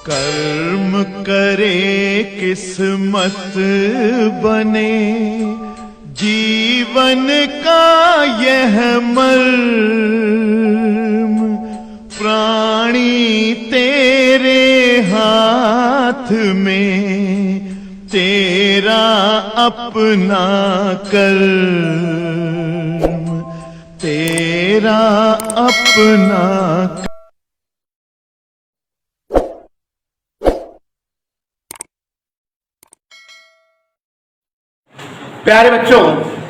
कर्म करे किस्मत बने, जीवन का यह मर्म, प्राणी तेरे हाथ में, तेरा अपना कर्म, तेरा अपना। प्यारे बच्चों,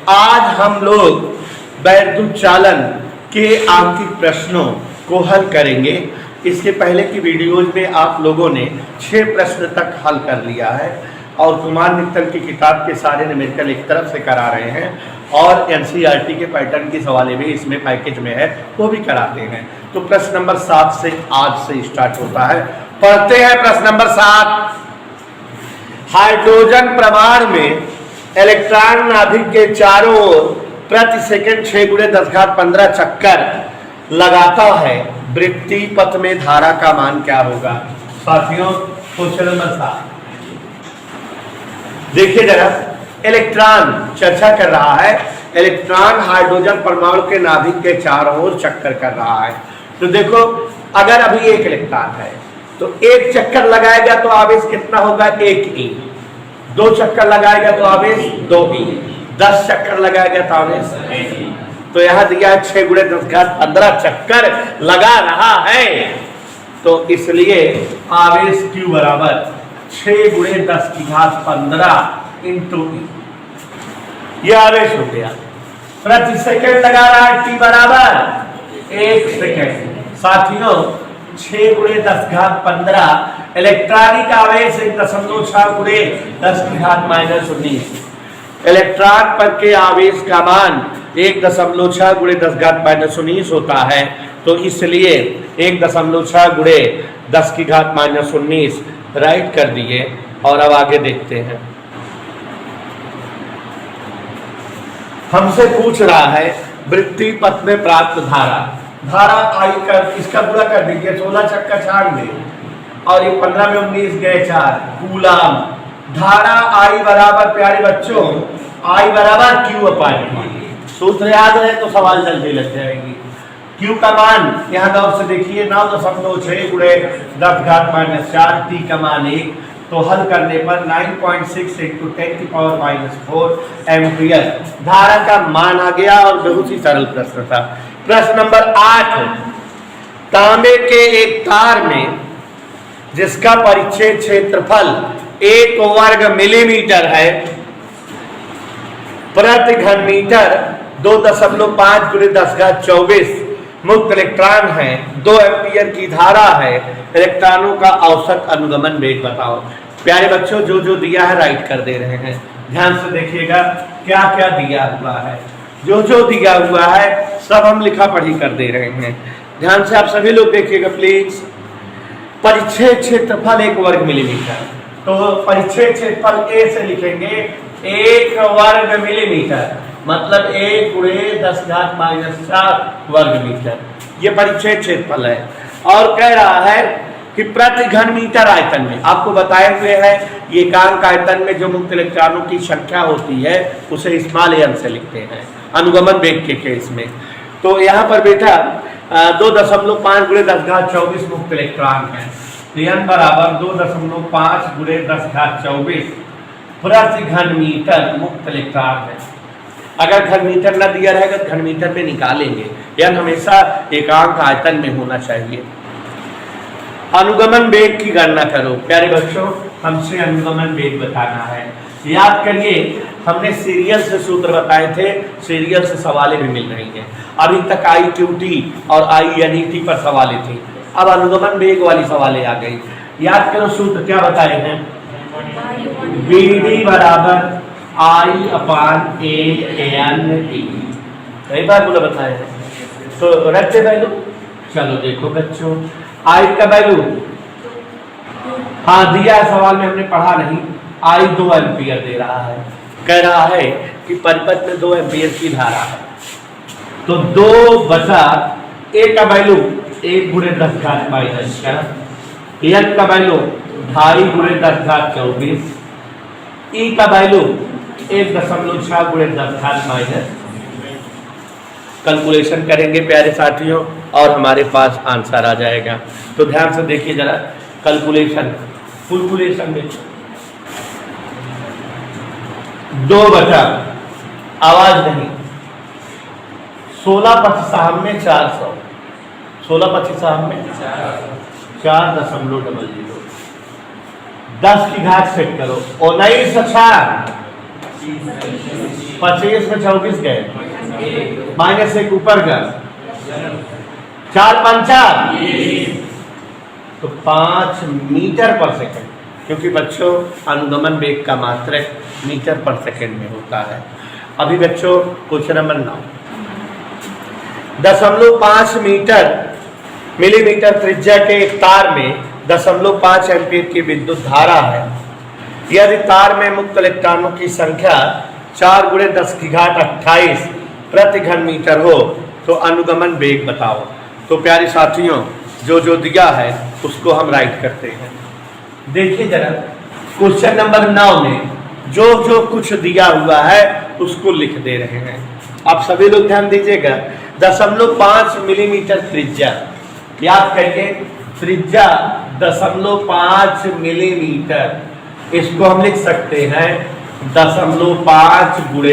आज हम लोग वैद्युत चालन के आंकिक प्रश्नों को हल करेंगे। इसके पहले की वीडियोज में आप लोगों ने 6 प्रश्न तक हल कर लिया है और कुमार मित्तल की किताब के सारे न्यूमेरिकल एक तरफ से करा रहे हैं और एनसीईआरटी के पैटर्न की सवालें भी इसमें पैकेज में है, वो भी कराते हैं। तो प्रश्न नंबर 7 से आज से स्टार्ट होता है। पढ़ते हैं प्रश्न नंबर 7। हाइड्रोजन परमाणु में इलेक्ट्रॉन नाभिक के चारों ओर प्रति सेकंड 6 × 10⁻15 चक्कर लगाता है। वृत्ति पथ में धारा का मान क्या होगा? साथियों, क्वेश्चन नंबर 7 देखिए जरा। इलेक्ट्रॉन चर्चा कर रहा है। इलेक्ट्रॉन हाइड्रोजन परमाणु के नाभिक के चारों ओर चक्कर कर रहा है। तो देखो, अगर अभी एक इलेक्ट्रॉन है तो एक चक्कर लगाएगा तो आवेश कितना होगा? 1 e। 2 चक्कर लगाएगा तो आवेश 2 e। 10 चक्कर लगाएगा तो आवेश 1 e। तो यहां दिया 6 × 10⁻15 चक्कर लगा रहा है, तो इसलिए आवेश Q बराबर 6 × 10⁻15 × e। यह आवेश हो गया। प्रति सेकंड लगा रहा है, T बराबर 1 सेकंड। साथियों, 6 × 10⁻15 इलेक्ट्रॉनिक आवेश 1.6 × 10⁻−19। इलेक्ट्रॉन पर के आवेश का मान 1.6 × 10⁻−19 होता है। तो इसलिए 1.6 × 10⁻−19 राइट कर दिए। और अब आगे देखते हैं। हमसे पूछ रहा है वृत्ति पथ में प्राप्त धारा। धारा आई कर इसका पूरा कर दीजिए। 16 चक्का छाड़ दे और ये 15 में 19 गए 4 कूलाम। धारा आई बराबर, प्यारे बच्चों, आई बराबर Q/T। सूत्र याद है तो सवाल जल्दी लग जाएगी। Q का मान यहाँ गौर से देखिए 9.6 × 10⁻⁴। T का मान 1। तो हल करने पर 9.6 × 10⁻⁴ एम्पियर धारा का मान आ गया और बहुत ही सरल प्रश्न था। प्रश्न नंबर 8। तांबे के एक तार में जिसका परिच्छेद क्षेत्रफल 1 वर्ग मिलीमीटर है, प्रति घन मीटर 2.5 × 10⁻24 मुक्त इलेक्ट्रॉन है, 2 एम्पियर की धारा है। इलेक्ट्रॉनों का औसत अनुगमन वेग बताओ। प्यारे बच्चों, जो जो दिया है राइट कर दे रहे हैं। ध्यान से देखिएगा क्या क्या दिया हुआ है। जो जो दिया हुआ है सब हम लिखा पढ़ी कर दे रहे हैं। ध्यान से आप सभी लोग देखिएगा प्लीज। परिच्छेद क्षेत्रफल 1 वर्ग मिलीमीटर। तो परिच्छेद क्षेत्रफल ए से लिखेंगे 1 वर्ग मिलीमीटर, मतलब 1 × 10⁻⁴ वर्ग मीटर। ये परिच्छेद क्षेत्रफल है। और कह रहा है कि प्रति घन मीटर आयतन में, आपको बताए हुए है ये एकांक आयतन में जो मुक्त इलेक्ट्रॉनों की संख्या होती है उसे स्मॉल n से लिखते हैं अनुगमन वेग के केस में। तो यहाँ पर बेटा 2.5 × 10⁻24 मुक्त इलेक्ट्रॉन है। तो n बराबर 2.5 × 10⁻24 प्रति घन मीटर मुक्त इलेक्ट्रॉन है। अगर घन मीटर न दिया रहेगा तो घन मीटर में निकालेंगे। n हमेशा एकांक आयतन में होना चाहिए। अनुगमन वेग की गणना करो। प्यारे बच्चों, हमसे अनुगमन वेग बताना है। याद करिए, हमने सीरियल से सूत्र बताए थे, सीरियल से सवालें भी मिल रही हैं। अभी तक IQT और INET पर सवालें थी, अब अनुगमन वेग वाली सवालें आ गई। याद करो सूत्र क्या बताए हैं? BD बराबर I/ANT। कई बार बोला बताए हैं, तो रखते वैल्यू। चलो देखो बच्चों, आई का वैल्यू हाँ दिया सवाल में, हमने पढ़ा नहीं। आई 2 एम्पियर दे रहा है। कह रहा है कि परिपथ में 2 एम्पियर की धारा है, तो 2 बटा ए का वैल्यू 1 × 10⁻⁴। एन का वैल्यू 2.5 गुणे 10⁻²४, ई का वैल्यू 1.6 गुणे 10⁻−। कैलकुलेशन करेंगे प्यारे साथियों और हमारे पास आंसर आ जाएगा। तो ध्यान से देखिए जरा कैलकुलेशन में 2 बटा आवाज नहीं 16 में 400, 16 में 4.00, 10 की घात सेट करो, 19 25 में 24 गए, -1 ऊपर का 4 पंचा तो 5 मीटर पर सेकंड, क्योंकि बच्चों अनुगमन वेग का मात्रक मीटर पर सेकंड में होता है। अभी बच्चों क्वेश्चन नंबर 9, 0.5 मिलीमीटर त्रिज्या के एक तार में 0.5 एम्पीयर की विद्युत धारा है। यदि तार में मुक्त इलेक्ट्रॉनों की संख्या 4 × 10⁻28 प्रति घन मीटर हो तो अनुगमन वेग बताओ। तो प्यारे साथियों जो दिया है उसको हम राइट करते हैं। देखिए जरा क्वेश्चन नंबर 9 में जो कुछ दिया हुआ है उसको लिख दे रहे हैं। आप सभी लोग ध्यान दीजिएगा। 0.5 मिलीमीटर त्रिज्या, याद करिए त्रिज्या 0.5 मिलीमीटर, इसको हम लिख सकते हैं 0.5 ×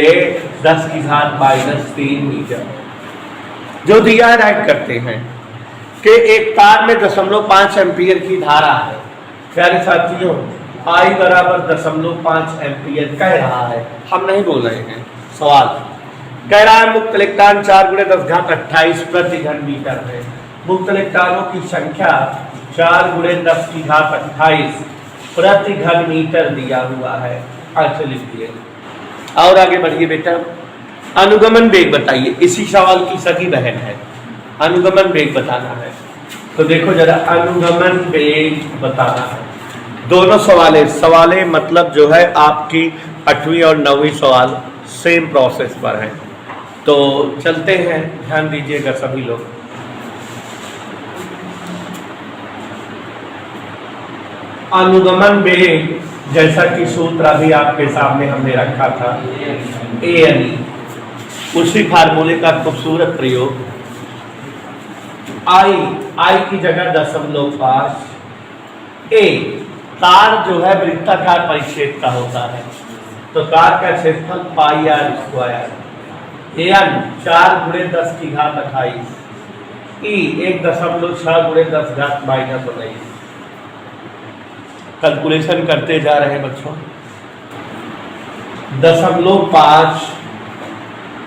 10⁻³ मीटर। जो दिया है राइट करते हैं कि एक तार में 0.5 एम्पीयर की धारा है। प्यारे साथियों I बराबर 0.5 एम्पीयर कह रहा है, हम नहीं बोल रहे हैं, सवाल कह रहा है मुक्त इलेक्ट्रॉन 4 × 10⁻28 प्रति घन मीटर है। मुक्त इलेक्ट्रॉनों की संख्या 4 × 10⁻28 प्रति घन मीटर दिया हुआ है। अच्छा लिख दिए और आगे बढ़िए बेटा। अनुगमन वेग बताइए, इसी सवाल की सगी बहन है, अनुगमन वेग बताना है। तो देखो जरा अनुगमन वेग बताना है। दोनों सवाले मतलब जो है आपकी 8वीं और 9वीं सवाल सेम प्रोसेस पर है। तो चलते हैं, ध्यान दीजिएगा सभी लोग। अनुगमन वेग जैसा कि सूत्र अभी आपके सामने हमने रखा था ANE, उसी फार्मूले का खूबसूरत प्रयोग। I की जगह 0.5, A तार जो है वृत्ताकार परिक्षेत्र का होता है, तो तार का क्षेत्रफल πr², An 4 × 10⁻28, E 1.6 × 10⁻−19। कैलकुलेशन करते जा रहे हैं बच्चों। 0.5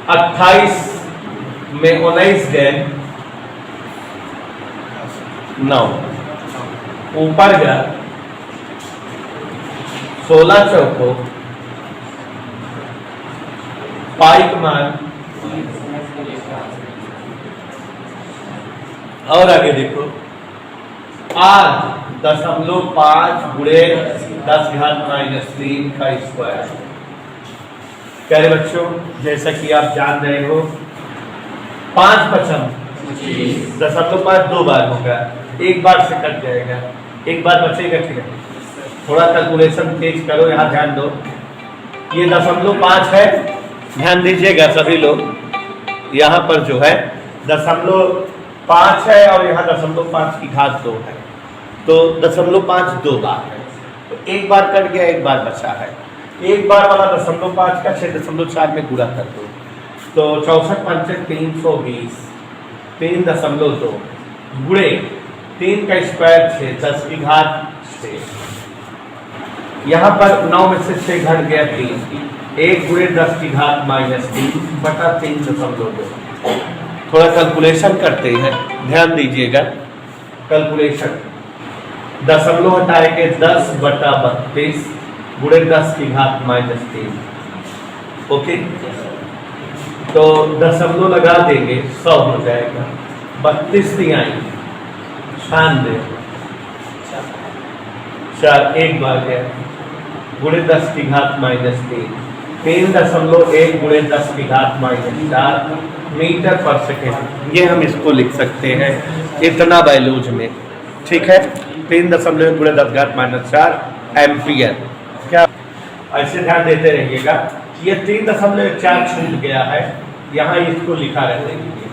28 में 19 गए 9, ऊपर गया 16 चौको पाई का मान, और आगे देखो R 0.5 × 10⁻³ का स्क्वायर। प्यारे बच्चों जैसा कि आप जान रहे हो 5 × 25 0.5 2 बार होगा, एक बार से कट जाएगा, एक बार बचेगा क्या? थोड़ा कैलकुलेशन तेज करो, यहाँ ध्यान दो। ये 0.5 है, ध्यान दीजिएगा सभी लोग। यहाँ पर जो है 0.5 है और यहाँ 0.5 की घात 2 है, तो 0.5 2 बार है, तो एक बार कट गया, एक बार बचा है। एक बार वाला 0.5 का 6.4 में गुणा कर दो, तो 64 × 5 = 320, 3.2 गुणे 3 का स्क्वायर 6, 10 की घात 6। यहाँ पर 9 में से 6 घट गया 3, 1 × 10⁻³ बटा 3.2। थोड़ा कैलकुलेशन करते हैं, ध्यान दीजिएगा। कैलकुलेशन दशमलव हटाएंगे 10 बटा 32 गुणे 10⁻³ ओके, तो दशमलव लगा देंगे 100 हो जाएगा। 32 नहीं आई 96 4 एक बार गया गुणे 10⁻³ 3.1 गुणे 10⁻⁴ मीटर पर सेकेंड। ये हम इसको लिख सकते हैं इतना वैल्यूज में, ठीक है। 3.1 गुणे 10 घात -4 एम्पियर। क्या ऐसे ध्यान देते रहिएगा, ये 3.14 छूट गया है, यहाँ इसको लिखा रहने दीजिए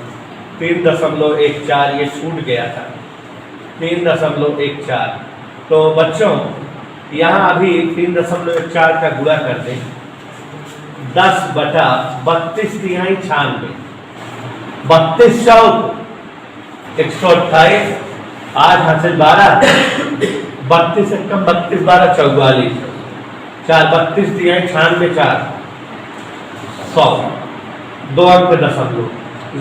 3.14 ये छूट गया था 3.14। तो बच्चों यहाँ अभी 3.14 का गुणा कर दें 10/32 तिहाई 96 32 चौक 128 8 हासिल 12 32 से कम 32 12 44 4 32 तिहाई 96 4 100 2 अंक पे दशमलव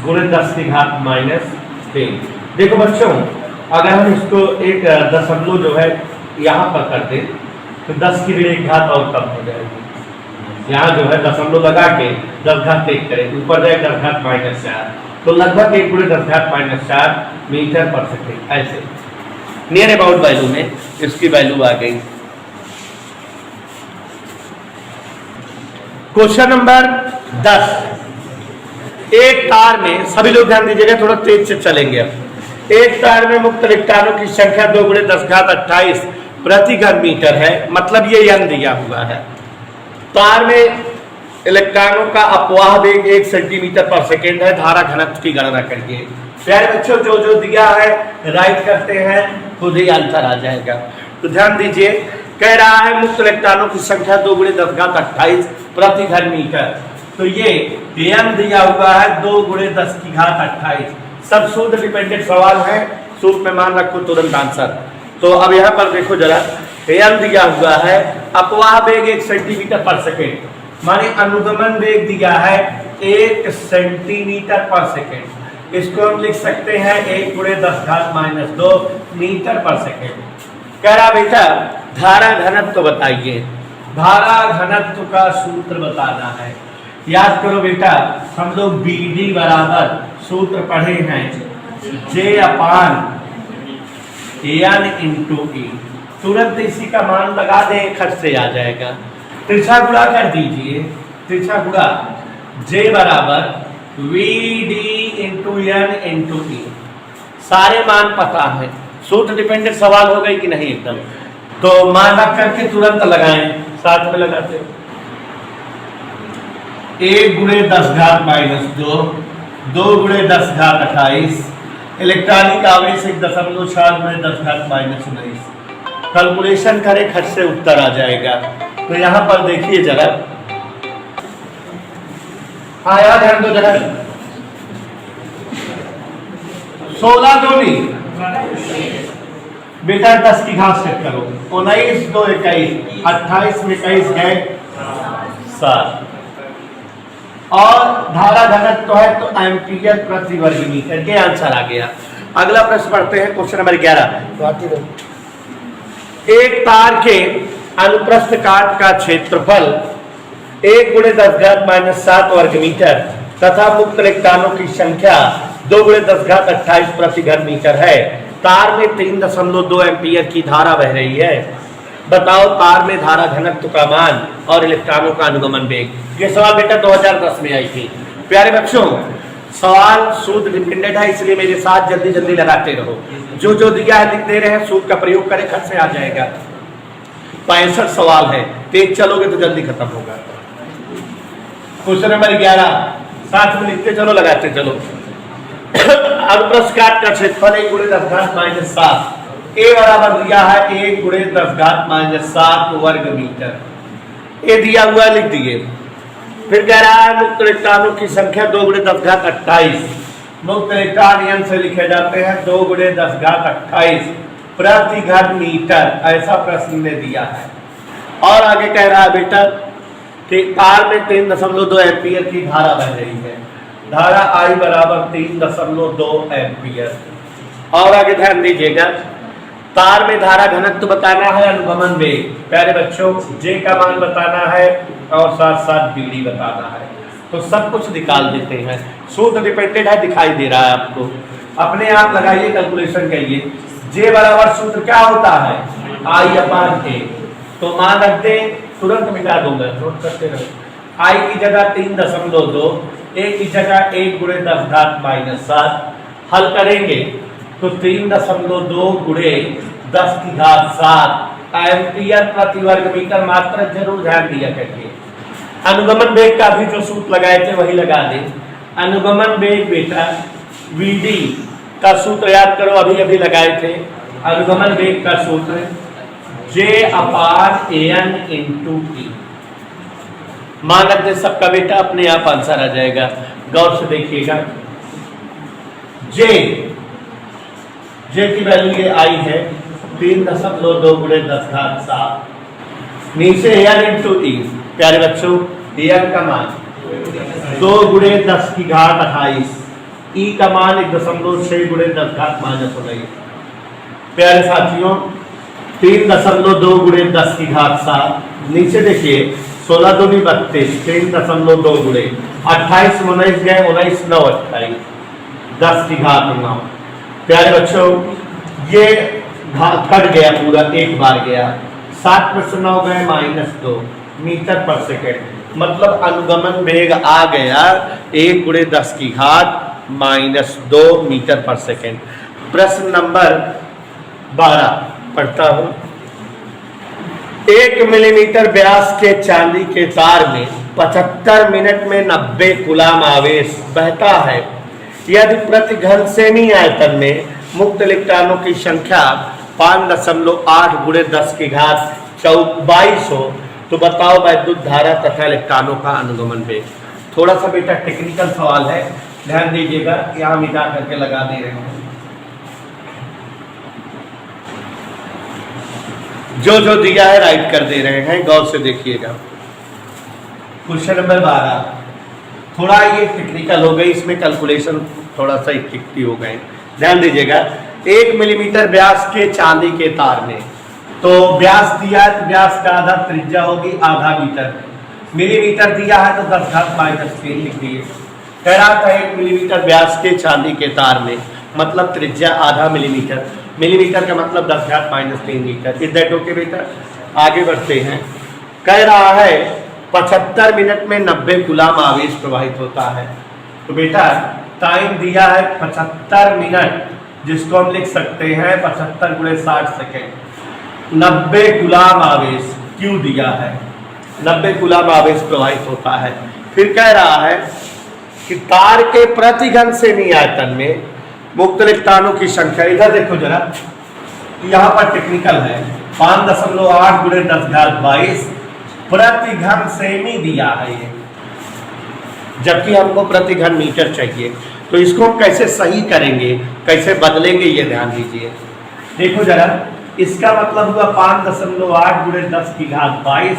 गुणे 10 की घात -3। देखो बच्चों अगर हम इसको एक दशमलव जो है यहाँ पर कर दें तो 10 की ऋण 1 घात और कम हो जाएगी। यहाँ जो है दशमलव लगा के 10 घात 1 करें, ऊपर जाए 10 घात -4, तो लगभग 1 गुणे 10 घात -4 मीटर पर सेकेंड। ऐसे नियर अबाउट वैल्यू में इसकी वैल्यू आ गई। क्वेश्चन नंबर 10, एक तार में, सभी लोग ध्यान दीजिएगा, थोड़ा तेज से चलेंगे अब। एक तार में मुक्त इलेक्ट्रॉनों की संख्या 2 गुणे 10 घात 28 प्रति घन मीटर है, मतलब ये n दिया हुआ है। तार में इलेक्ट्रॉनों का अपवाह वेग 1 सेंटीमीटर पर सेकेंड है। धारा घनत्व की गणना करिए। प्यारे बच्चों जो जो दिया है राइट करते हैं, खुद ही आंसर आ जाएगा। तो ध्यान दीजिए, कह रहा है मुक्त इलेक्ट्रॉनों की संख्या 2 गुणे 10 घात 28 प्रति घन मीटर। तो ये n दिया हुआ है 2 गुणे 10 की घात 28। सब सूत्र डिपेंडेंट सवाल है, सूत्र में मान रखो तुरंत आंसर। तो अब यहाँ पर देखो जरा, n दिया हुआ है, अपवाह वेग 1 सेंटीमीटर पर सेकेंड, माने अनुगमन वेग दिया है 1 सेंटीमीटर पर सेकेंड। इसको हम लिख सकते हैं 1 गुणे 10 घात -2 मीटर पर सेकेंड। कह रहा बेटा धारा घनत्व बताइए, धारा घनत्व का सूत्र बताना है। याद करो बेटा, हम लोग BD बराबर सूत्र पढ़े हैं J/N × E। तुरंत इसी का मान लगा दें, खर्च से आ जाएगा। तिरछा गुणा कर दीजिए, तिरछा गुणा J बराबर VD × N × E। सारे मान पता है, सूत्र डिपेंडेंट सवाल हो गई कि नहीं एकदम। तो मान रख करके तुरंत लगाएं, साथ में लगाते हो 1 गुणे 10 घात -2 2 गुणे 10 घात 28 इलेक्ट्रॉनिक आवेश 1.4 गुणे 10 घात -19। कैलकुलेशन करें, खर्च से उत्तर आ जाएगा। तो यहाँ पर देखिए जरा, आया ध्यान दो जरा, 16 दूनी बेटा 10 की घात सेट करो, 19 2 21 28 में 21 गए 7 और धारा घनत्व तो है तो एम्पियर प्रति वर्ग मीटर के आंसर आ गया। अगला प्रश्न पढ़ते हैं, क्वेश्चन नंबर 11। एक तार के अनुप्रस्थ काट का क्षेत्रफल 1 गुणे 10 घात -7 वर्ग मीटर तथा मुक्त इलेक्ट्रॉनों की संख्या 2 गुणे 10 घात 28 प्रति घन मीटर है। तार में 3.2 एम्पियर की धारा बह रही है। बताओ तार में धारा घनत्व का मान और इलेक्ट्रॉनों का अनुगमन वेग। ये सवाल बेटा 2010 में आई थी। प्यारे बच्चों सवाल सूत्र डिपेंडेंट है, इसलिए मेरे साथ जल्दी जल्दी लगाते रहो। जो जो दिया है लिख दे रहे हैं, सूत्र का प्रयोग करें, खर्च से आ जाएगा। 65 सवाल है, तेज चलोगे तो जल्दी खत्म होगा। क्वेश्चन नंबर 11 साथ में लिखते चलो, लगाते चलो। अनुप्रस्थ काट का क्षेत्रफल 1 गुणे 10 घात -7 ए बराबर दिया है 1 गुणे 10 घात -7 वर्ग मीटर। ए दिया हुआ लिख दिए। फिर कह रहा है मुक्त इलेक्ट्रॉनों की संख्या 2 गुणे 10 घात 28। मुक्त इलेक्ट्रॉन नियम से लिखे जाते हैं 2 गुणे 10 घात 28 प्रति घन मीटर। ऐसा प्रश्न ने दिया है। और आगे कह रहा है बेटा कि तार में 3.2 एम्पियर की धारा बह रही है। धारा I बराबर 3.2 एम्पियर। और आगे ध्यान दीजिएगा, तार में धारा घनत्व बताना है, अनुगमन वेग प्यारे बच्चों J का मान बताना है और साथ साथ BD बताना है। तो सब कुछ निकाल देते हैं। सूत्र डिपेंडेंट है, दिखाई दे रहा है आपको, अपने आप लगाइए, कैलकुलेशन करिए। J बराबर सूत्र क्या होता है I/A। तो मान रख दे, तुरंत मिटा दूंगा, नोट करते रहो। I की जगह 3.2, A की जगह 1 गुणे 10 घात -7। हल करेंगे तो 3.2 गुणे 10 की घात 7 एम्पियर प्रति वर्ग मीटर। मात्रा जरूर ध्यान दिया करिए। अनुगमन वेग का भी जो सूत्र लगाए थे वही लगा दे। अनुगमन वेग बेटा Vd का सूत्र याद करो, अभी अभी लगाए थे। अनुगमन वेग का सूत्र J/An × T। मान रख दे सबका बेटा, अपने आप आंसर आ जाएगा। गौर से देखिएगा। J की वैल्यू ये आई है 3.2 × 10⁷। नीचे An × E। प्यारे बच्चों, An का मान 2 × 10 की घात 28, E का मान 1.6 × 10⁻⁻⁹। प्यारे साथियों, 3.2 × 10 की घात 7। नीचे देखिए 16 2 32, 3.2 × 28 19 गए 19 9 28, 10 की घात 9। प्यारे बच्चों, ये घात कट गया पूरा, एक बार गया। 7 में से 9 गए -2 मीटर पर सेकेंड। मतलब अनुगमन वेग आ गया 1 × 10 की घात -2 मीटर पर सेकेंड। प्रश्न नंबर 12 पढ़ता हूं। 1 मिलीमीटर व्यास के चांदी के तार में 75 मिनट में 90 कूलाम आवेश बहता है। यदि प्रति घन सेमी आयतन में मुक्त इलेक्ट्रॉनों की संख्या 5.8 × 10 की घात 22 हो, तो बताओ वैद्युत धारा तथा इलेक्ट्रॉनों का अनुगमन वेग। थोड़ा सा बेटा टेक्निकल सवाल है, ध्यान दीजिएगा। यहां मिटा करके लगा दे रहे हैं। जो जो दिया है राइट कर दे रहे हैं, गौर से देखिएगा। क्वेश्चन नंबर 12 थोड़ा ये टेक्निकल हो गई, इसमें कैलकुलेशन थोड़ा सा इकट्ठी हो गए। ध्यान दीजिएगा। 1 मिलीमीटर व्यास के चांदी के तार में, तो व्यास दिया है तो व्यास का आधा त्रिज्या होगी आधा मीटर। मिलीमीटर दिया है तो 10⁻³ लिख दिए। कह रहा था 1 मिलीमीटर व्यास के चांदी के तार में, मतलब त्रिज्या आधा मिलीमीटर। मिलीमीटर का मतलब 10⁻³ मीटर। इज दैट ओके बेटा? आगे बढ़ते हैं। कह रहा है 75 मिनट में 90 कूलाम आवेश प्रवाहित होता है। तो बेटा टाइम दिया है 75 मिनट, जिसको हम लिख सकते हैं 75 × 60 सेकेंड। 90 कूलाम आवेश क्यू दिया है, 90 कूलाम आवेश प्रवाहित होता है। फिर कह रहा है कि तार के प्रति घन सेमी आयतन में मुक्त इलेक्ट्रॉनों की संख्या, इधर देखो जरा, यहाँ पर टेक्निकल है। 5.8 × 10⁻22 प्रति घन सेमी दिया है ये, जबकि हमको प्रति घन मीटर चाहिए। तो इसको हम कैसे सही करेंगे, कैसे बदलेंगे, ये ध्यान दीजिए। देखो जरा, इसका मतलब हुआ 5.8 × 10⁻22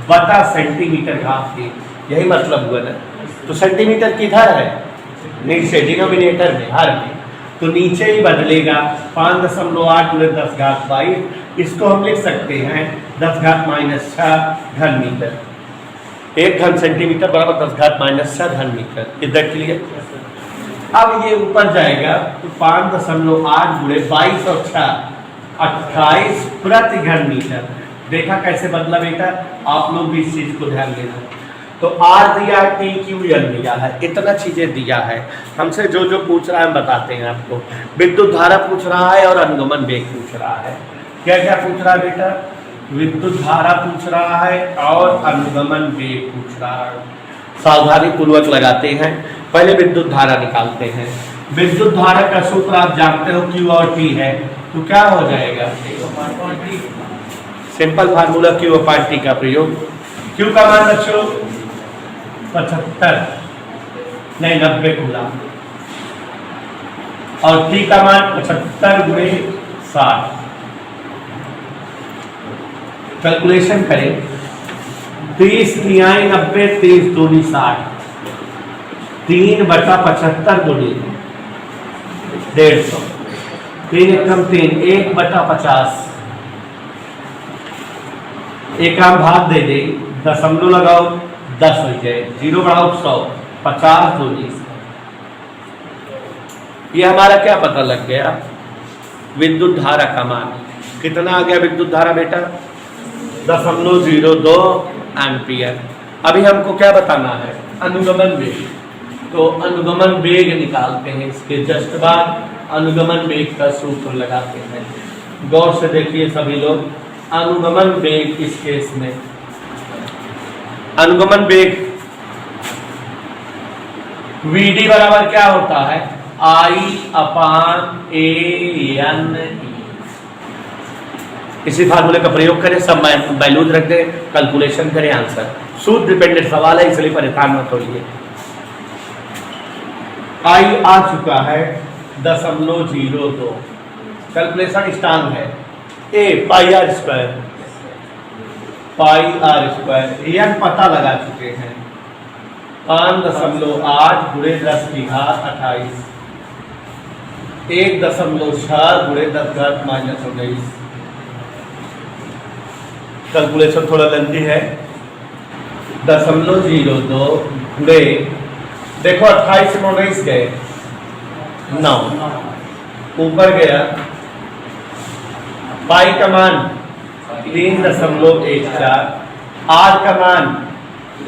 बटा सेंटीमीटर घात 3, यही मतलब हुआ ना। तो सेंटीमीटर किधर है? नीचे डिनोमिनेटर में, हर में, तो नीचे ही बदलेगा। 5.8 × 10⁻22, इसको हम लिख सकते हैं 10⁻⁻6 घन मीटर। 1 घन सेंटीमीटर बराबर 10⁻⁻6 घन मीटर। Is that clear? अब ये ऊपर जाएगा तो 5.8 × 22 और 6 28 प्रति घन मीटर। देखा कैसे बदला बेटा? आप लोग भी इस चीज को ध्यान देना। तो आर दिया है, टी क्यू एल दिया है, इतना चीजें दिया है। हमसे जो जो पूछ रहा है हम बताते हैं आपको। विद्युत धारा पूछ रहा है और अनुगमन वेग पूछ रहा है। क्या क्या पूछ रहा है बेटा? विद्युत धारा पूछ रहा है और अनुगमन वेग पूछ रहा है। सावधानी पूर्वक लगाते हैं। पहले विद्युत धारा निकालते हैं। विद्युत धारा का सूत्र आप जानते हो, क्यू और टी है। तो क्या हो जाएगा? सिंपल फार्मूला Q/T का प्रयोग। Q का मान बच्चों 75 नहीं 90 कूलाम, और T का मान 75 × 60। कैलकुलेशन करें। 30 तिहाई 90, 30 दूनी 60, 3/75 दूनी 150, 3 एकम 3, 1/50। एक आम भाग दे दे, दशमलव लगाओ 10 हो जाए, 0 बढ़ाओ 100, 50 दूनी। ये हमारा क्या पता लग गया? विद्युत धारा का मान कितना आ गया? विद्युत धारा बेटा 0.02 एम्पियर। अभी हमको क्या बताना है? अनुगमन वेग। तो अनुगमन वेग निकालते हैं। इसके जस्ट बाद अनुगमन वेग का सूत्र लगाते हैं। गौर से देखिए सभी लोग, अनुगमन वेग इस केस में, अनुगमन वेग Vd बराबर क्या होता है, I/A/N/E। इसी फार्मूले का प्रयोग करें, सब वैल्यूज रख दें, कैलकुलेशन करें, आंसर। सूत्र डिपेंडेंट सवाल है इसलिए परेशान मत होइए। I आ चुका है 0.02, कैलकुलेशन स्ट्रांग है। A πr², यह पता लगा चुके हैं, 5.8 गुणे 10 की घात 28, 1.6 गुणे 10 घात -19। कैलकुलेशन थोड़ा लंबी है। 0.02 गुणे, देखो 28 से 19 गए 9, ऊपर गया पाई का मान 3.14, आर का मान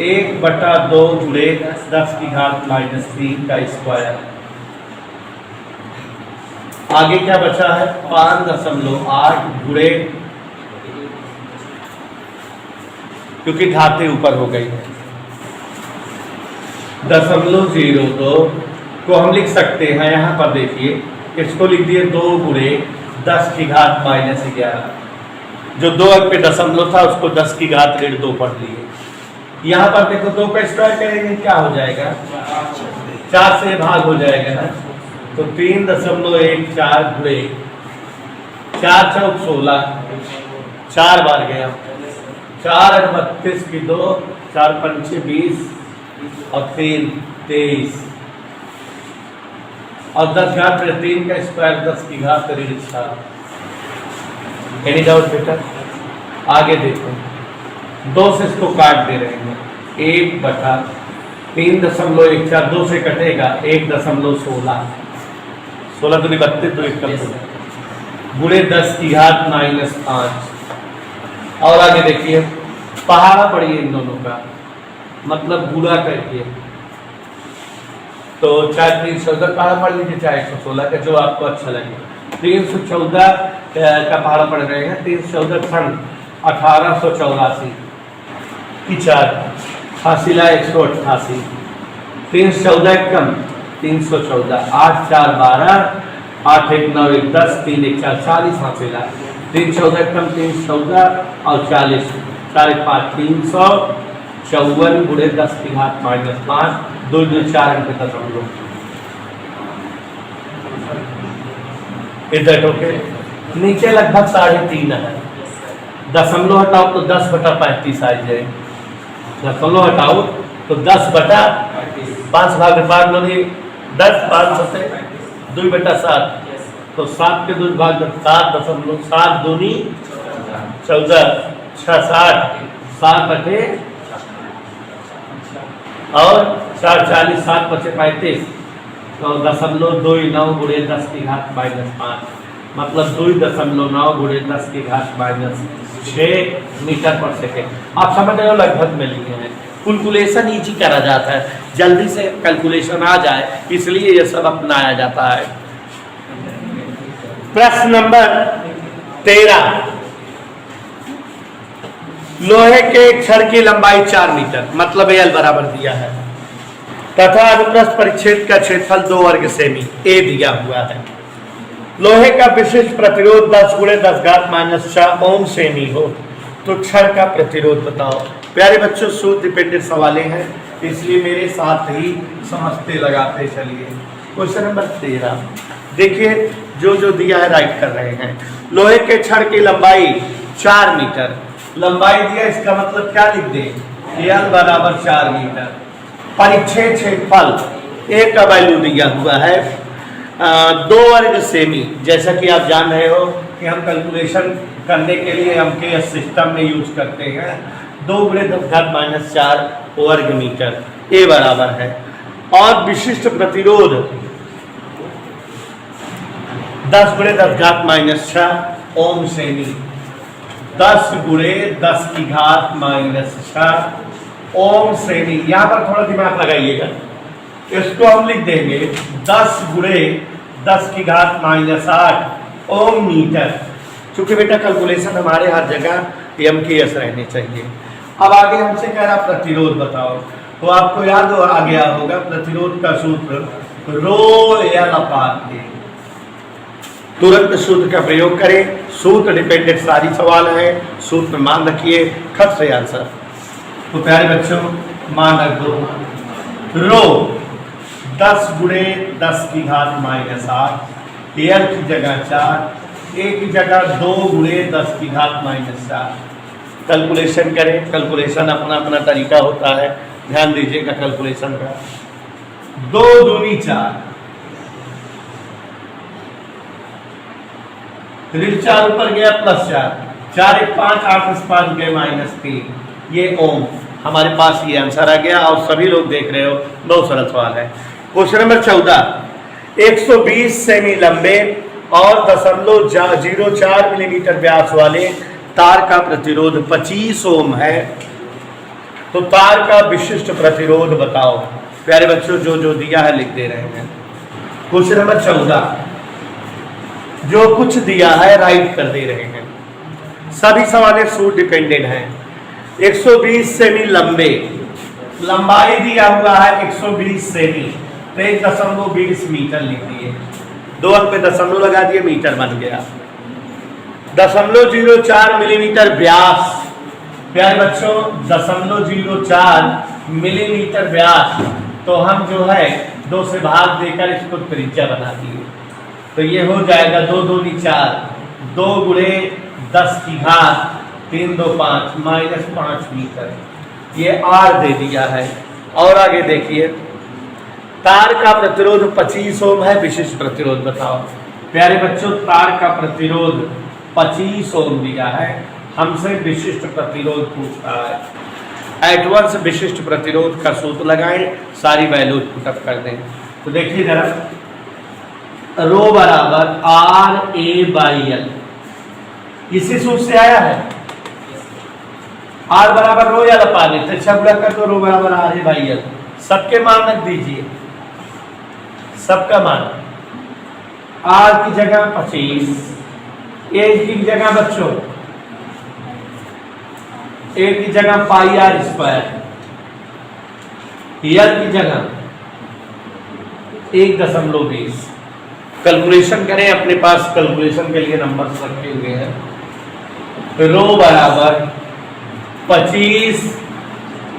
1/2 गुणे 10 की घात -3 का स्क्वायर। आगे क्या बचा है, 5.8 गुणे, क्योंकि घातें ऊपर हो गई है, 0.02 को हम लिख सकते हैं, यहां पर देखिए इसको लिख दिए 2 गुणे 10 की घात -11। जो 2 अंक पे दशमलव था उसको 10 की घात -2 पढ़ लिए। यहाँ पर देखो 2 का स्क्वायर करेंगे क्या हो जाएगा, 4 से भाग हो जाएगा ना, तो 3.14 गुणे 4 चौक 16, 4 बार गया, 4 और 32 की 2, 4 पंचे 20 और 3 23, और 10 घात 3 का स्क्वायर 10 की घात 6। एनी डाउट बेटा? आगे देखो, 2 से इसको काट दे रहे हैं, 1/3.14, 2 से कटेगा 1.16, 16 दूनी 32, 2 1 गुणे 10 की घात -5। और आगे देखिए, पहाड़ा पड़िए इन दोनों का, मतलब गुणा करके, तो चाहे 314 पहाड़ा पढ़ लीजिए, चाहे 116 का, जो आपको अच्छा लगे। 314 का पहाड़ा पढ़ रहे हैं, 314 सन 1884 की 4, हासिला 188, 314 कम 314, 8 4 12, 8 1 9 1 10, 3 1 4 40, हासिला 314 कम 314 और 40, 4 1 5 354 गुणे 10 की घात -5, 2 2 4 अंक तक हम लोग इधर। ओके, नीचे लगभग 3.5 है, दशमलव हटाओ तो 10/35 आ जाए, दशमलव हटाओ तो 10/5 भाग 10, 5 से 2/7, तो 7 के 2 भाग 7.7 दूनी 14, 6 60, 7 और 4 40, 7 5 35, तो 0.29 गुणे 10 की घात -5, मतलब 2.9 गुणे 10 की घात -6 मीटर पर सेकेंड। आप समझ रहे हो, लगभग में लिए हैं। कैलकुलेशन इजी करा जाता है, जल्दी से कैलकुलेशन आ जाए, इसलिए ये सब अपनाया जाता है। प्रश्न नंबर 13, लोहे के एक छड़ की लंबाई 4 मीटर, मतलब एल बराबर दिया है, तथा अनुप्रस्थ परिच्छेद का क्षेत्रफल 2 वर्ग सेमी ए दिया हुआ है। लोहे का विशिष्ट प्रतिरोध 10 गुणे 10 घात -6 ओम सेमी हो, तो छड़ का प्रतिरोध बताओ। प्यारे बच्चों, सूत्र डिपेंडेंट सवाले हैं, इसलिए मेरे साथ ही समझते लगाते चलिए। क्वेश्चन नंबर 13 देखिए, जो जो दिया है राइट कर रहे हैं। लोहे के छड़ की लंबाई 4 मीटर, लंबाई दिया, इसका मतलब क्या लिख दें, एल बराबर 4 मीटर। परिच्छेद क्षेत्रफल ए का वैल्यू दिया हुआ है 2 वर्ग सेमी, जैसा कि आप जान रहे हो कि हम कैलकुलेशन करने के लिए हम के सिस्टम में यूज करते हैं, 2 गुणे 10 घात -4 वर्ग मीटर ए बराबर है। और विशिष्ट प्रतिरोध 10 गुणे 10 घात -6 ओम सेमी, 10 गुणे 10 की घात -6 ओम सेमी। यहाँ पर थोड़ा दिमाग लगाइएगा, इसको हम लिख देंगे 10 गुणे 10 की घात -8 ओम मीटर। क्योंकि बेटा कैलकुलेशन हमारे हर जगह एम के एस रहने चाहिए। अब आगे हमसे कह रहा प्रतिरोध बताओ, तो आपको याद आ गया होगा प्रतिरोध का सूत्र रो एल अपान ए। तुरंत सूत्र का प्रयोग करें, सूत्र डिपेंडेंट सारी सवाल है, सूत्र मान रखिए, खट से आंसर। तो प्यारे बच्चों मान रख दो, रो 10 गुणे 10 की घात माइनस 8, एल की जगह 4, ए की जगह 2 गुणे 10 की घात माइनस 4। कैलकुलेशन करें, कैलकुलेशन अपना अपना तरीका होता है, ध्यान दीजिएगा कैलकुलेशन का। 2 दूनी 4, 4 ऊपर गया प्लस 4, 4 1 5, 8 5 गए माइनस 3, ये ओम। हमारे पास ये आंसर आ गया और सभी लोग देख रहे हो, बहुत सरल सवाल है। क्वेश्चन नंबर 14, 120 सेमी लंबे और 0.04 मिलीमीटर व्यास वाले तार का प्रतिरोध 25 ओम है, तो तार का विशिष्ट प्रतिरोध बताओ। प्यारे बच्चों जो जो दिया है लिख दे रहे हैं। क्वेश्चन नंबर 14, जो कुछ दिया है राइट कर दे रहे हैं, सभी सवाल सूट डिपेंडेंट हैं। 120 सेमी लंबे, लंबाई दिया हुआ है 120 सेमी, तो 1.20 मीटर लिख दिए, 2 अंक पे दशमलव लगा दिए, मीटर बन गया। 0.04 मिलीमीटर व्यास, प्यारे बच्चों 0.04 मिलीमीटर व्यास, तो हम जो है 2 से भाग देकर इसको त्रिज्या बना दिए, तो ये हो जाएगा 2 दूनी 4, 2 गुणे 10 की घात 3 2 5 माइनस 5 मीटर, ये आर दे दिया है। और आगे देखिए, तार का प्रतिरोध 25 ओम है, विशिष्ट प्रतिरोध बताओ। प्यारे बच्चों तार का प्रतिरोध 25 ओम दिया है, हमसे विशिष्ट प्रतिरोध पूछता है। एट वंस विशिष्ट प्रतिरोध का सूत्र लगाएं, सारी वैल्यूज पुटअप कर दें। तो देखिए जरा, रो बराबर आर ए बाई एल, इसी सूत्र से आया है। आर बराबर रो या लपाने, तो अच्छा गुणा कर दो, रो बराबर आर ए बाई एल, सबके मान रख दीजिए, सबका मान। आर की जगह 25, ए की जगह बच्चों ए की जगह पाई आर स्क्वायर, एल की जगह 1.20। कैलकुलेशन करें, अपने पास कैलकुलेशन के लिए नंबर रखे हुए हैं। रो बराबर 25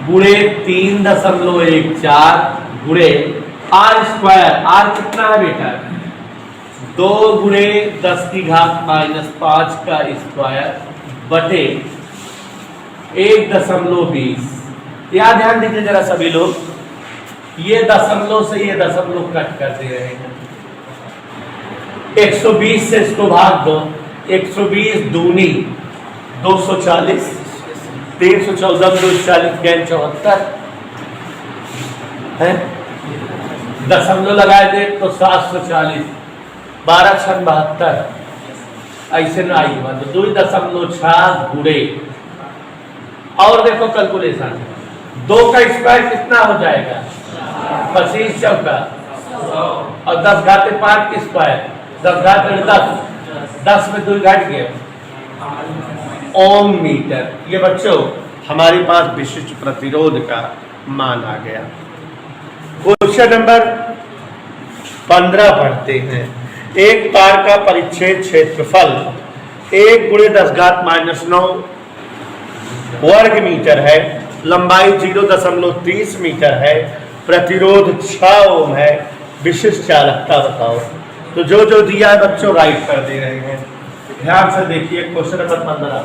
गुणे 3.14 गुणे आर स्क्वायर, आर कितना है बेटा 2 गुणे 10 की घात माइनस 5 का स्क्वायर बटे 1.20। यहाँ ध्यान दीजिए जरा सभी लोग, ये दशमलव से ये दशमलव कट कर दे रहे हैं। 120 से इसको भाग दो, 120 दूनी 240, 314 240 गैन 74 है, दशमलव लगाए दे तो 740, 12 6 72, ऐसे ना आई बात 2.6 गुणे। और देखो कैलकुलेशन, 2 का स्क्वायर कितना हो जाएगा 25 चौका, और 10 घाते 5 की स्क्वायर, 10 घाते 10 में 2 घट गया ओम मीटर। ये बच्चों हमारे पास विशिष्ट प्रतिरोध का मान आ गया। क्वेश्चन नंबर 15 पढ़ते हैं। एक तार का परिच्छेद क्षेत्रफल 1 गुणे 10 घात माइनस 9 वर्ग मीटर है, लंबाई 0.30 मीटर है, प्रतिरोध 6 ओम है, विशिष्ट चालकता बताओ। तो जो जो दिया है बच्चों राइट कर दे रहे हैं, ध्यान से देखिए। क्वेश्चन नंबर 15,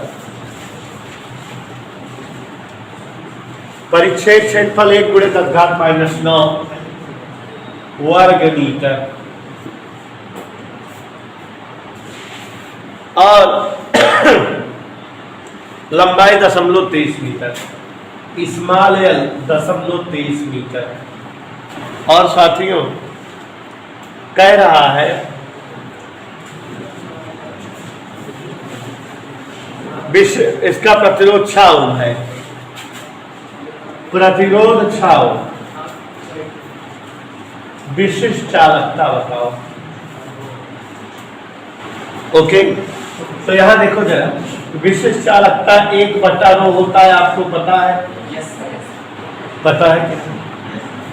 परिच्छेद क्षेत्रफल 1 गुणे 10 घात माइनस 9 वर्ग मीटर और लंबाई 0.23 मीटर, स्मॉल एल 0.23 मीटर। और साथियों कह रहा है इसका प्रतिरोध 6 ओम है, प्रतिरोध 6 ओम, विशिष्ट चालकता बताओ। ओके तो यहाँ देखो जरा, विशिष्ट चालकता 1/ρ होता है, आपको पता है? पता है क्या?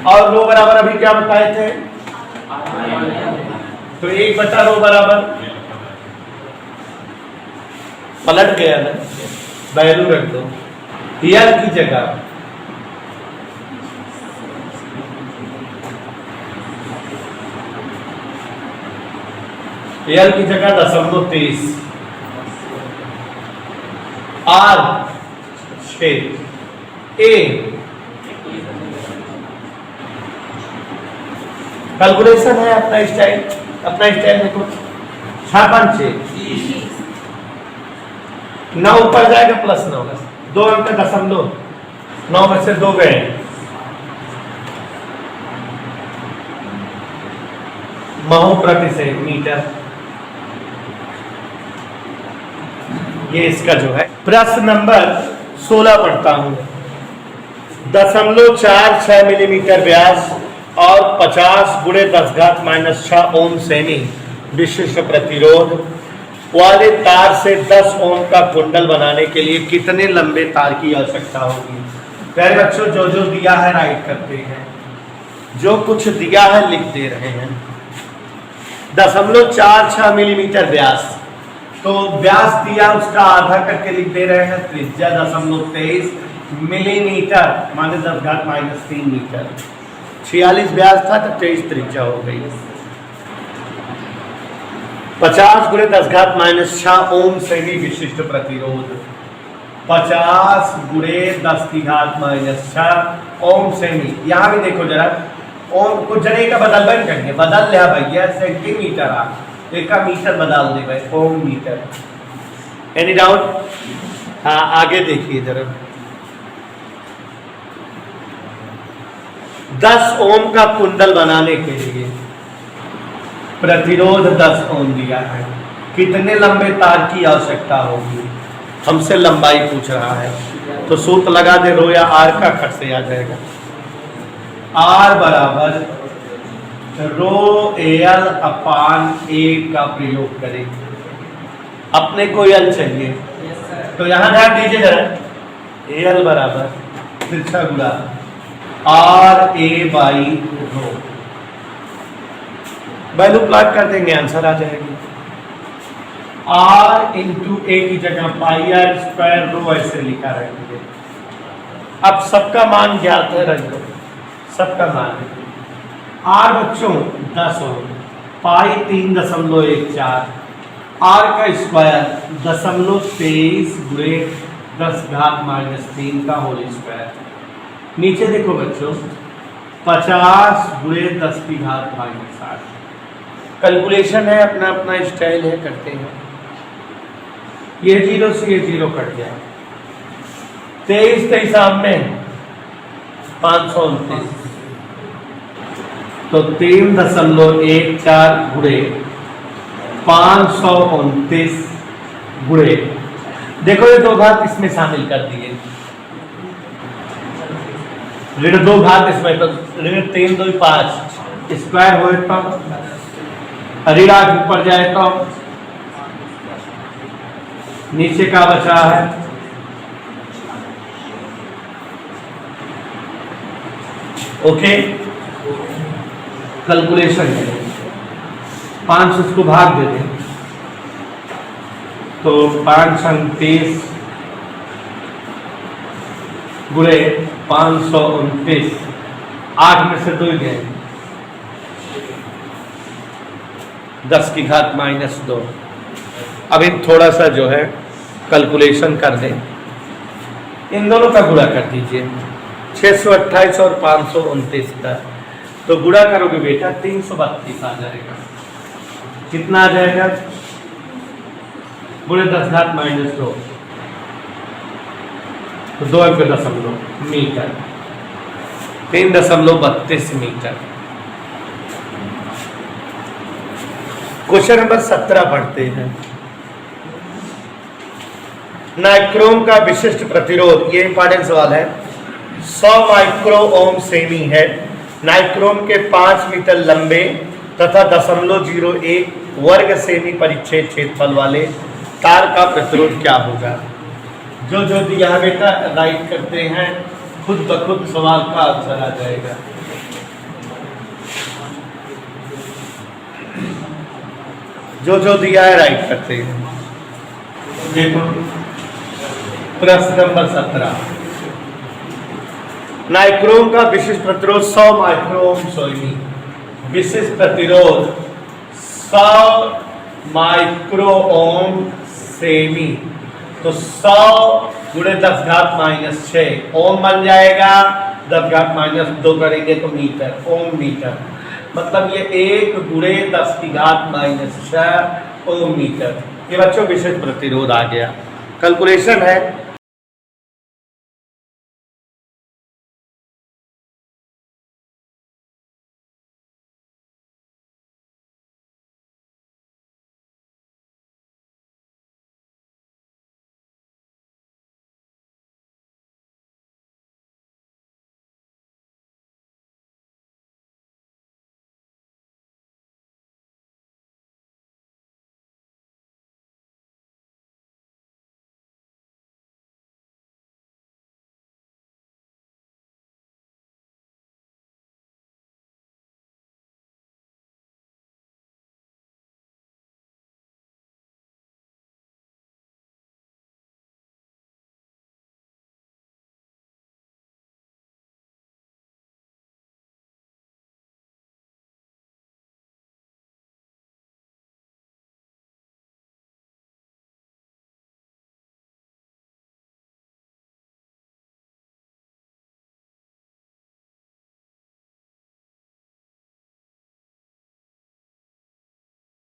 और रो बराबर अभी क्या बताए थे? तो 1/ρ बराबर पलट गया ना, वैल्यू रख दो यल की जगह यल की जगह 0.23 आर 6 ए कैलकुलेशन है अपना स्टाइल देखो 6 9 ऊपर जाएगा प्लस 9 2 अंक 0.9 में से 2 गए महो प्रति सेंटीमीटर। ये इसका जो है प्रश्न नंबर 16 पढ़ता हूं। 0.46 मिलीमीटर व्यास और 50 × 10⁻⁻6 ओम सेमी विशिष्ट प्रतिरोध वाले तार से 10 ओम का कुंडल बनाने के लिए कितने लंबे तार की आवश्यकता होगी? प्यारे बच्चों, जो जो दिया है राइट करते हैं, जो कुछ दिया है लिख दे रहे हैं। 0.46 मिलीमीटर व्यास, तो व्यास दिया उसका आधा करके लिख दे रहे हैं। त्रिज्या 0.23 मिलीमीटर माने 10⁻³ मीटर। 46 व्यास था तो 23 त्रिज्या हो गई। 50 × 10⁻⁻6 ओम सेमी विशिष्ट प्रतिरोध। 50 × 10⁻⁻6 ओम सेमी। यहाँ भी देखो जरा, ओम कुछ जने का बदल करेंगे, बदल लिया भैया सेंटीमीटर आ एक का मीटर बदल दे भाई, ओम मीटर। Any doubt? हाँ आगे देखिए जरा। 10 ओम का कुंडल बनाने के लिए प्रतिरोध 10 ओम दिया है, कितने लंबे तार की आवश्यकता होगी? हमसे लंबाई पूछ रहा है, तो सूत्र लगा दे, रो या आर का खट से आ जाएगा। आर बराबर रो एल अपान ए का प्रयोग करें। अपने को एल चाहिए, तो यहां ध्यान दीजिए जरा, एल बराबर तिरछा गुणा R A by rho, value plot कर देंगे, आंसर आ जाएगी। आर इंटू ए की जगह पाई आर स्क्वायर रो ऐसे लिखा रहेंगे। अब सबका मान ज्ञात है, रख दो सबका मान। आर बच्चों 10 ओम, पाई 3.14, आर का स्क्वायर 0.23 × 10⁻³ का होल स्क्वायर। नीचे देखो बच्चों 50 × 10⁻⁷। कैलकुलेशन है, अपना अपना स्टाइल है, करते हैं। ये 0 से ये 0 कट गया, 23 में 529, तो 3.14 × 529 गुणे, देखो ये 2 घात इसमें शामिल कर दिए, ऋण 2 घात इसमें, तो ऋण 3 2 5 स्क्वायर हो तो ऋण आगे ऊपर जाए तो नीचे का बचा है ओके। कैलकुलेशन 5 उसको भाग दे दें, तो 529 गुणे 529, 8 में से 2 गए, 10⁻⁻²। अभी थोड़ा सा जो है कैलकुलेशन कर दें, इन दोनों का गुणा कर दीजिए, 628 और 529 का, तो गुणा करोगे बेटा 332 आ जाएगा। कितना आ जाएगा? गुणे 10⁻², तो 2 अंक 0 मीटर, 3.32 मीटर। क्वेश्चन नंबर 17 पढ़ते हैं। नाइक्रोम का विशिष्ट प्रतिरोध, ये इंपॉर्टेंट सवाल है, 100 माइक्रो ओम सेमी है। नाइक्रोम के 5 मीटर लंबे तथा 0.01 वर्ग सेमी परिच्छेद क्षेत्रफल वाले तार का प्रतिरोध क्या होगा। जो जो दिया है बेटा राइट करते हैं, खुद ब खुद सवाल का आंसर आ जाएगा। जो जो दिया है राइट करते हैं। देखो प्रश्न नंबर 17, नाइक्रोम का विशिष्ट प्रतिरोध 100 माइक्रोम सोनी। विशिष्ट प्रतिरोध 100 माइक्रो ओम सेमी, तो 100 गुणे 10 घात -6 ओम बन जाएगा। 10 घात -2 करेंगे तो मीटर, ओम मीटर, मतलब ये 1 गुणे 10 की घात -6 ओम मीटर। ये बच्चों विशिष्ट प्रतिरोध आ गया। कैलकुलेशन है